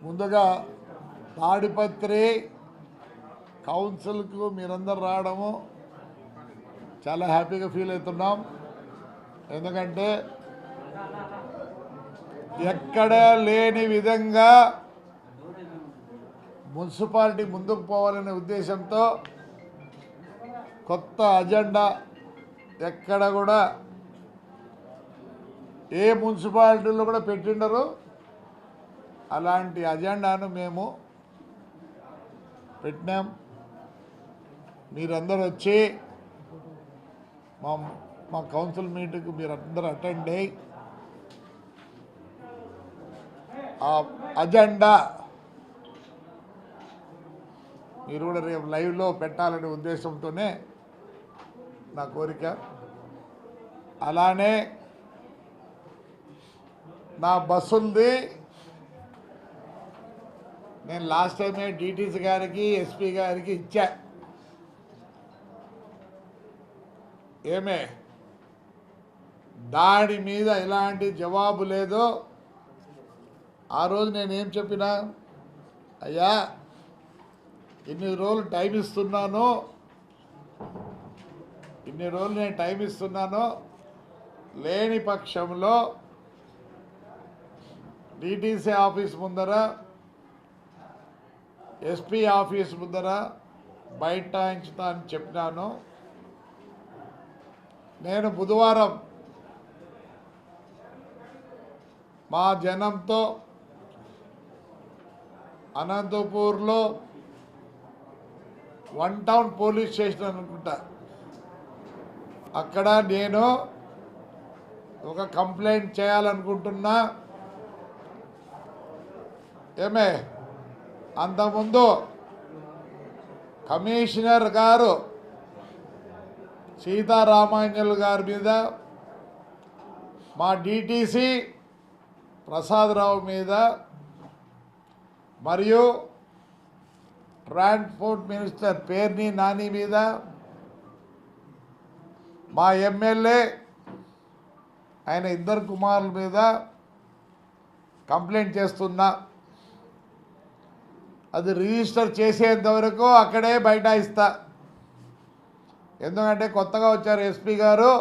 ముందుగా తాడిపత్రి కౌన్సిల్కు మీరందరూ రావడము చాలా హ్యాపీగా ఫీల్ అవుతున్నాం. ఎందుకంటే ఎక్కడ లేని విధంగా మున్సిపాలిటీ ముందుకు పోవాలనే ఉద్దేశంతో కొత్త అజెండా ఎక్కడ కూడా ఏ మున్సిపాలిటీలో కూడా పెట్టిండరు. అలాంటి అజెండాను మేము పెట్టినాం. మీరందరూ వచ్చి మా కౌన్సిల్ మీటింగ్కి మీరందరూ అటెండ్ అయ్యి ఆ అజెండా మీరు కూడా రేపు లైవ్లో పెట్టాలనే ఉద్దేశంతోనే నా కోరిక. అలానే నా బస్సులది నేను లాస్ట్ టైమే డిటీసీ గారికి ఎస్పీ గారికి ఇచ్చా. దాని మీద ఎలాంటి జవాబు లేదు. ఆ రోజు నేనేం చెప్పినా, అయ్యా ఇన్ని రోజులు టైం ఇస్తున్నాను, లేని పక్షంలో డిటీసీ ఆఫీస్ ముందర ఎస్పీ ఆఫీస్ ముందర బైఠాయించుతా అని చెప్పినాను. నేను బుధవారం మా జనంతో అనంతపూర్లో 1 టౌన్ పోలీస్ స్టేషన్ అనుకుంటా, అక్కడ నేను ఒక కంప్లైంట్ చేయాలనుకుంటున్నా. అంతకుముందు కమిషనర్ గారు సీతారామాంజల్ గారి మీద, మా డిటీసీ ప్రసాదరావు మీద, మరియు ట్రాన్స్పోర్ట్ మినిస్టర్ పేర్ని నాని మీద, మా ఎమ్మెల్యే ఆయన 2 కుమారుల మీద కంప్లైంట్ చేస్తున్నా. అది రిజిస్టర్ చేసేంత వరకు అక్కడే బైఠాయిస్తా. ఎందుకంటే కొత్తగా వచ్చారు ఎస్పీ గారు,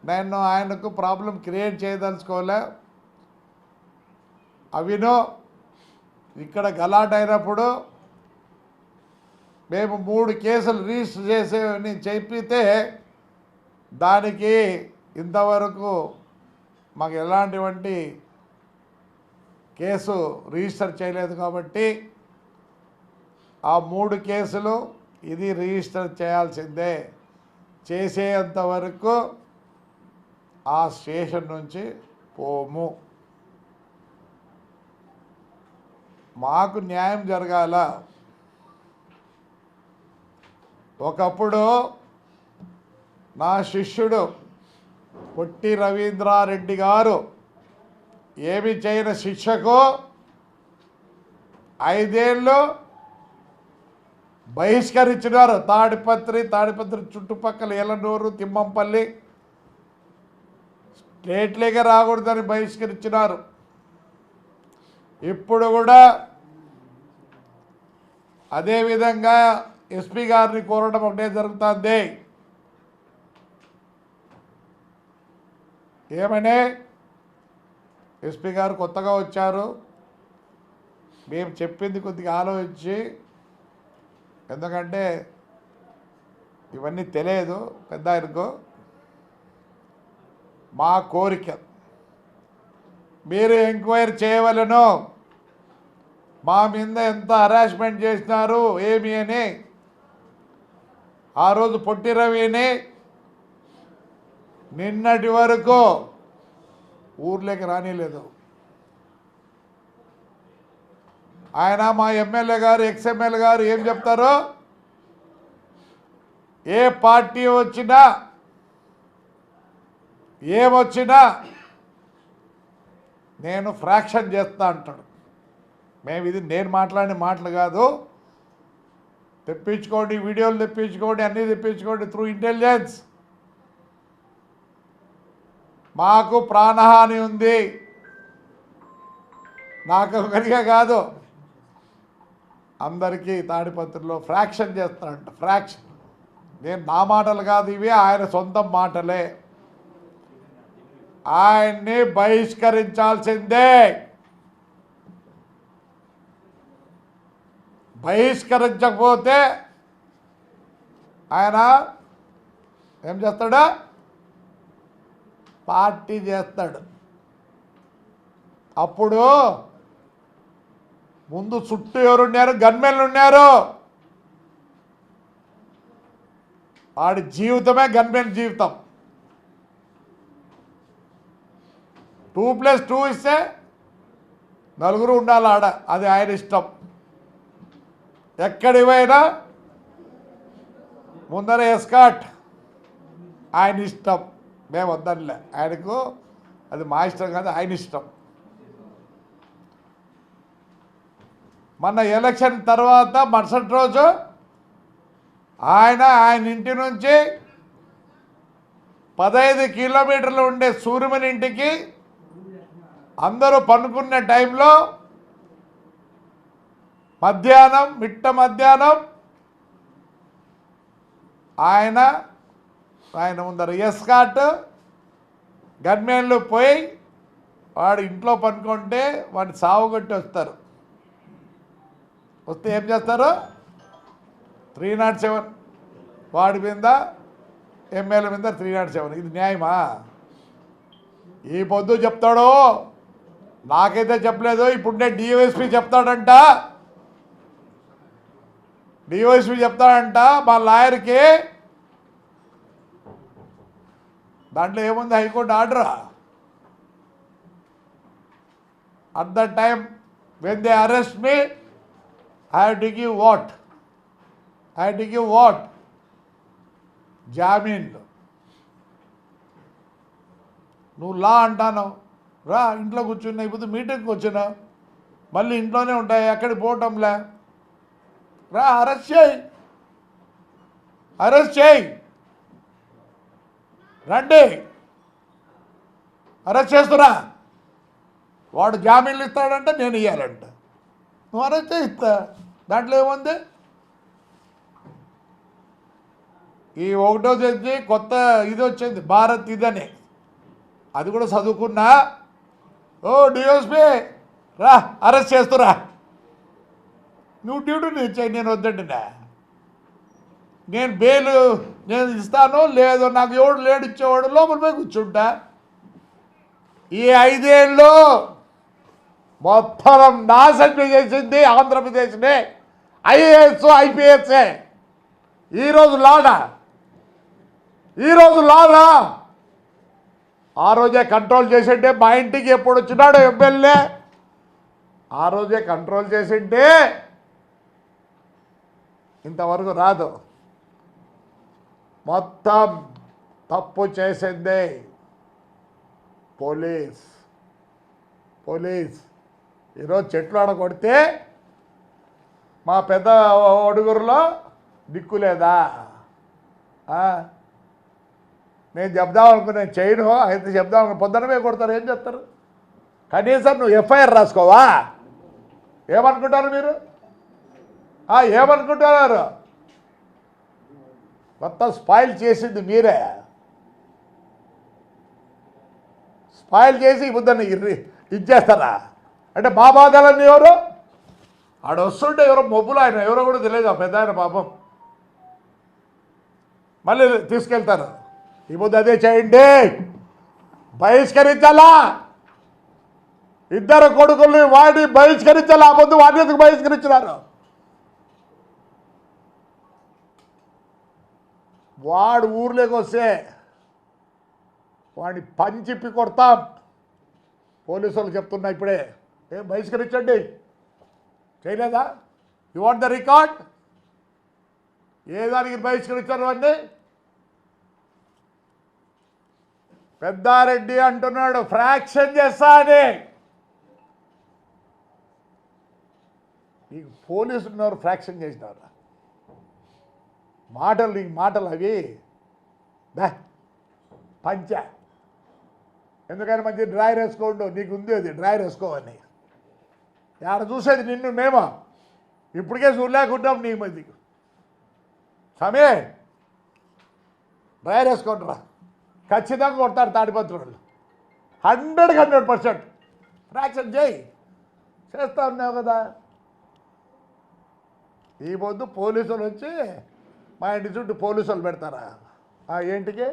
నేను ఆయనకు ప్రాబ్లం క్రియేట్ చేయదలుచుకోలే. అవినో ఇక్కడ గలాట్ అయినప్పుడు మేము 3 కేసులు రిజిస్టర్ చేసేవని చెప్పితే దానికి ఇంతవరకు మాకు ఎలాంటివంటి కేసు రిజిస్టర్ చేయలేదు. కాబట్టి ఆ 3 కేసులు ఇది రిజిస్టర్ చేయాల్సిందే. చేసేంత వరకు ఆ స్టేషన్ నుంచి పోము. మాకు న్యాయం జరగాల. ఒకప్పుడు నా శిష్యుడు పొట్టి రవీంద్రారెడ్డి గారు ఏమి చేయని శిక్షకు 5 ఏళ్ళు బహిష్కరించినారు. తాడిపత్రి చుట్టుపక్కల ఎలనూరు, తిమ్మంపల్లి స్టేట్లేకే రాకూడదని బహిష్కరించినారు. ఇప్పుడు కూడా అదేవిధంగా ఎస్పీ గారిని కోరడం ఒకటే జరుగుతుంది. ఏమనే ఎస్పీ గారు కొత్తగా వచ్చారు, మేము చెప్పింది కొద్దిగా ఆలోచించి, ఎందుకంటే ఇవన్నీ తెలియదు పెద్ద ఆయనకు, మా కోరిక మీరు ఎంక్వైరీ చేయవలను. మా మీద ఎంత హరాస్మెంట్ చేసినారు ఏమి అని. ఆ రోజు పొట్టి రవిని నిన్నటి వరకు ఊర్లోకి రానిలేదు. ఆయన మా ఎమ్మెల్యే గారు, ఎక్స్ఎమ్మెల్యే గారు ఏం చెప్తారో, ఏ పార్టీ వచ్చినా ఏమొచ్చినా నేను ఫ్రాక్షన్ చేస్తా అంటాడు. ఇది నేను మాట్లాడిన మాటలు కాదు. తెప్పించుకోండి, వీడియోలు తెప్పించుకోండి, అన్నీ తెప్పించుకోండి త్రూ ఇంటెలిజెన్స్. మాకు ప్రాణహాని ఉంది. నాకు ఒకరిగా కాదు, అందరికీ తాడిపత్రిలో ఫ్రాక్షన్ చేస్తానంట. ఫ్రాక్షన్. నేను నా మాటలు కాదు ఇవి, ఆయన సొంత మాటలే. ఆయన్ని బహిష్కరించాల్సిందే. బహిష్కరించకపోతే ఆయన ఏం చేస్తాడా? పార్టీ చేస్తాడు. అప్పుడు ముందు చుట్టూ ఎవరున్నారు? గన్మెన్లు ఉన్నారు. వాడి జీవితమే గన్మెన్ జీవితం. 2+2 ఇస్తే నలుగురు ఉండాలి ఆడ, అది ఆయన ఇష్టం. ఎక్కడికి పోయినా ముందర ఎస్కాట్, ఆయన ఇష్టం. మేము వద్దనిలే, ఆయనకు అది మా ఇష్టం కాదు, ఆయన ఇష్టం. మొన్న ఎలక్షన్ తర్వాత మరుసటి రోజు ఆయన ఇంటి నుంచి 15 కిలోమీటర్లు ఉండే సూర్యమని ఇంటికి అందరూ పనుకునే టైంలో మిట్ట మధ్యాహ్నం ఆయన ముందర ఎస్కాట్ గన్మెన్లు పోయి వాడు ఇంట్లో పనుకుంటే వాడిని సావుగొట్టి వస్తారు. వస్తే ఏం చేస్తారు? 307 వాడి మీద, ఎమ్మెల్యే మీద 307. ఇది న్యాయమా? ఈ పొద్దు చెప్తాడు, నాకైతే చెప్పలేదు. ఇప్పుడునే డివైఎస్పీ చెప్తాడంట. మా లాయర్కి. దాంట్లో ఏముంది? High court order. At the time when they arrest me, I have to give what? జామీన్లు. నువ్వు లా అంటాను, రా ఇంట్లో కూర్చున్నా. ఇప్పుడు మీటింగ్కి వచ్చినా, మళ్ళీ ఇంట్లోనే ఉంటాయి, ఎక్కడికి పోవటంలే. రా, అరెస్ట్ చేయి, రండి, అరెస్ట్ చేస్తున్నా. వాడు జామీన్లు ఇస్తాడంటే నేను ఇవ్వాలంట. నువ్వు అరెస్ట్ ఇస్తా, దాంట్లో ఏముంది? ఈ 1వ తేదీ కొత్త ఇది వచ్చింది, భారత్ ఇదని. అది కూడా చదువుకున్నా. ఓ డిఎస్పీ రా, అరెస్ట్ చేస్తురా. నువ్వు డ్యూటీ ఇచ్చాయి, నేను వద్దండినా. నేను బెయిల్ నేను ఇస్తాను, లేదో నాకు ఎవడు లేడు ఇచ్చేవాడు, లోపల పోయి కూర్చుంటా. ఈ 5 ఏళ్ళు మొత్తం నాశనం చేసింది ఆంధ్రప్రదేశ్ని ఐఏఎస్ ఐపీఎస్ఏ. ఈరోజు లాడా ఆ రోజే కంట్రోల్ చేసింటే, మా ఇంటికి ఎప్పుడు వచ్చినాడు ఎమ్మెల్యే, ఆ రోజే కంట్రోల్ చేసింటే ఇంతవరకు రాదు. మొత్తం తప్పు చేసింది పోలీస్. ఈరోజు చెట్లు ఆడకొడితే మా పెద్ద ఒడుగురులో దిక్కులేదా? నేను చెప్దాం అనుకున్నా, చేయను. అయితే చెప్దాం అనుకున్నా, పొద్దునమే కొడతారు. ఏం చేస్తారు? కనీసం నువ్వు ఎఫ్ఐఆర్ రాసుకోవా? ఏమనుకుంటారు మీరు? ఏమనుకుంటున్నారు? మొత్తం స్పాయిల్ చేసింది మీరే. స్పాయిల్ చేసి బుద్ధని ఇచ్చేస్తారా? అంటే మా బాధలన్నీ ఎవరు? ఆడ వస్తుంటే ఎవరో మొబ్బులు, ఆయన ఎవరో కూడా తెలియదు, ఆ పెద్ద ఆయన పాపం. మళ్ళీ తీసుకెళ్తారు. ఈ బుద్ధి అదే చేయండి, బహిష్కరించాలా. 2 కొడుకుల్ని వాడిని బహిష్కరించాలా. ఆ పొద్దు వాడిని ఎందుకు బహిష్కరించినారు? వాడు ఊర్లోకి వస్తే వాడిని పంచిప్పి కొడతాం. పోలీసు వాళ్ళు చెప్తున్నా ఇప్పుడే, ఏం బహిష్కరించండి. చేయలేదా? You want the record? ఏ దానికి బహిష్కరించారు అన్నీ? పెద్దారెడ్డి అంటున్నాడు ఫ్రాక్షన్ చేస్తా అని. నీకు పోలీసులు ఉన్నారు, ఫ్రాక్షన్ చేసినారు. నీకు మాటలు అవి ఎందుకని మంచి డ్రాయర్ వేసుకోండు, నీకు ఉంది అది డ్రాయర్ వేసుకోవని. ఆడ చూసేది నిన్ను మేము ఇప్పటికే చూడలేకుంటాం నీ మధ్య సమే డ్రైవర్ వేసుకుంటారా ఖచ్చితంగా కొడతారు తాడిపత్రులు 100% ఫ్రాక్షన్ చేయి చేస్తా ఉన్నావు కదా. ఈ పొద్దు పోలీసులు వచ్చి మా ఇంటి చుట్టూ పోలీసులు పెడతారా ఏంటికి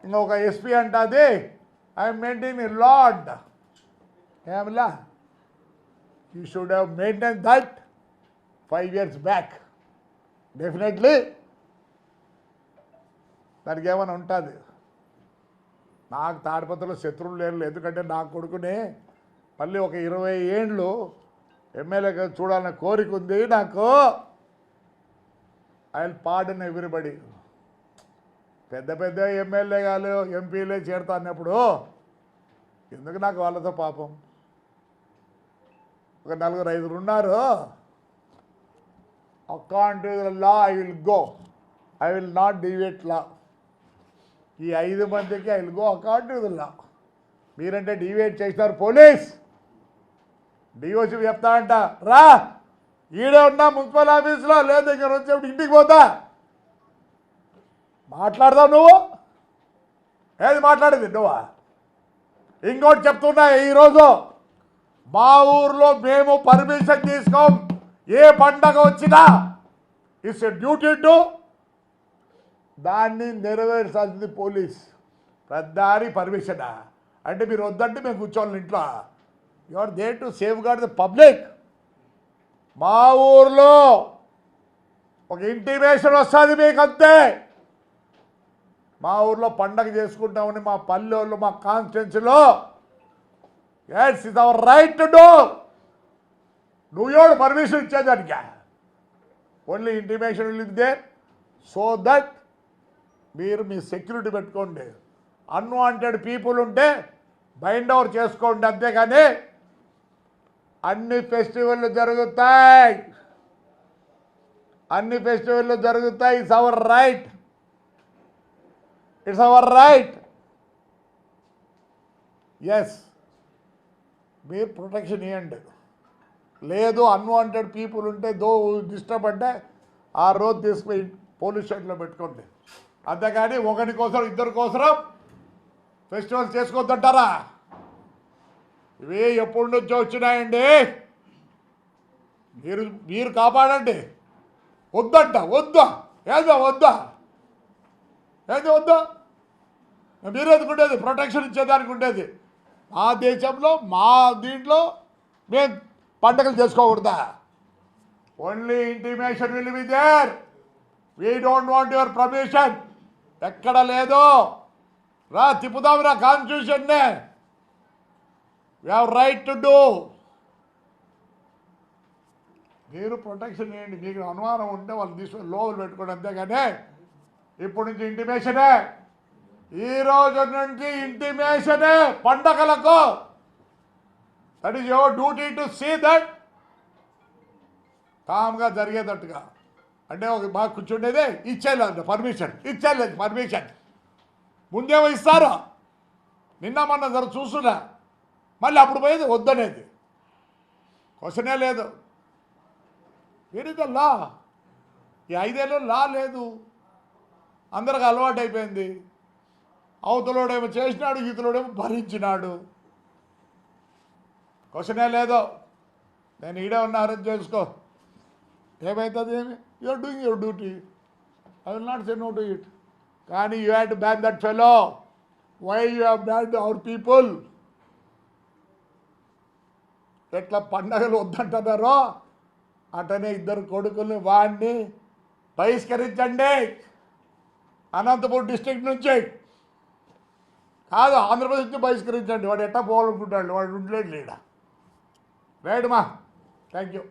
ఇంకొక ఎస్పీ అంటుంది ఐఎమ్ మెయింటైన్ లాడ్ ఏమిలా you should have maintain that 5 years back definitely దానికి ఏమైనా ఉంటుంది. నాకు తాడిపత్రిలో శత్రువులు లేరు ఎందుకంటే నా కొడుకుని మళ్ళీ ఒక 20 ఏండ్లు ఎమ్మెల్యేగా చూడాలనే కోరిక ఉంది నాకు. I will pardon everybody. పెద్ద పెద్ద ఎమ్మెల్యేగాలు ఎంపీలే చేరుతా అన్నప్పుడు ఎందుకు నాకు వాళ్ళతో పాపం. ఒక 4-5 ఉన్నారు. According to the law I will go, I will not deviate law. ఈ 5 మందికి I will go according to the law. మీరంటే డివేట్ చేసినారు పోలీస్ డిఓసి చెప్తా అంట రా ఈడే ఉన్నా మున్సిపల్ ఆఫీస్లో లేదు దగ్గర వచ్చేప్పుడు ఇంటికి పోతా మాట్లాడదావు నువ్వు ఏది మాట్లాడేది నువ్వా. ఇంకోటి చెప్తున్నా ఈరోజు మా ఊర్లో మేము పర్మిషన్ తీసుకోం. ఏ పండగ వచ్చినా ఇట్స్ ఎ డ్యూటీ టు దాన్ని నెరవేర్చాల్సింది పోలీస్. పెద్దారి పర్మిషనా అంటే మీరు వద్దంటే మేము కూర్చోవాలి ఇంట్లో. You are there to safeguard the public. మా ఊర్లో ఒక ఇంటిమేషన్ వస్తుంది మీకు అంతే. మా ఊర్లో పండగ చేసుకుంటామని మా పల్లెల్లో మా కాన్స్టిట్యున్సీలో it's is our right to do. నువ్వు పర్మిషన్ ఇచ్చేదానికి only intimation will they so that మీరు మీ సెక్యూరిటీ పెట్టుకోండి. అన్వాంటెడ్ పీపుల్ ఉంటే బైండ్ ఓవర్ చేసుకోండి అంతేగాని అన్ని ఫెస్టివల్లు జరుగుతాయి it's our right, it's our right. Yes మీరు ప్రొటెక్షన్ ఇవ్వండి. లేదు అన్వాంటెడ్ పీపుల్ ఉంటే డిస్టర్బ్ అంటే ఆ రోజు తీసుకుపోయి పోలీస్ స్టేషన్లో పెట్టుకోండి అంతేగాని ఒకరి కోసం ఇద్దరి కోసం ఫెస్టివల్స్ చేసుకోవద్దంటారా. ఇవి ఎప్పటి నుంచో వచ్చినాయండి. మీరు కాపాడండి. వద్దా మీరు ఎందుకుండేది ప్రొటెక్షన్ ఇచ్చేదానికి ఉండేది. మా దేశంలో మా దీంట్లో మేము పండగలు చేసుకోకూడదా. Only intimation will be there. We don't want your permission. ఎక్కడ లేదు రా తిప్పుదాం రా కాన్స్టిట్యూషన్నే. We have right to do. మీరు ప్రొటెక్షన్ చేయండి. మీకు అనుమానం ఉంటే వాళ్ళు తీసుకొని లోపల పెట్టుకోండి అంతేగాని ఇప్పటి నుంచి ఇంటిమేషనే. ఈ రోజు నుంచి ఇంటిమేషనే పండగలకు. That is your duty to see that కామ్గా జరిగేటట్టుగా. అంటే ఒక బాగా కూర్చుండేదే ఇచ్చేయలేదు పర్మిషన్ ముందేమో ఇస్తారు. నిన్న మొన్న చూస్తున్నా మళ్ళీ అప్పుడు పోయేది వద్దనేది క్వశ్చనే లేదు. వేరేదో లా. ఈ 5 ఏళ్ళు లా లేదు. అందరికి అలవాటు అయిపోయింది. అవతలోడేమో చేసినాడు, ఈతలోడేమో భరించినాడు. క్వశ్చనే లేదు. నేను ఈడే ఉన్న అరేంజ్ చేసుకో ఏమవుతుంది ఏమి. You are doing your duty. I will not say no to it. కానీ you have to ban that fellow. Why you have ban our people. ఎట్లా పండగలు వద్దంటున్నారో అటనే 2 కొడుకుల్ని వాడిని బహిష్కరించండి అనంతపురం డిస్ట్రిక్ట్ నుంచి. కాదు ఆంధ్రప్రదేశ్ నుంచి బహిష్కరించండి. వాడు ఎట్టా పోవాలనుకుంటాడు. వాడు ఉండలేడు లేడా. రైట్ మా థ్యాంక్ యూ.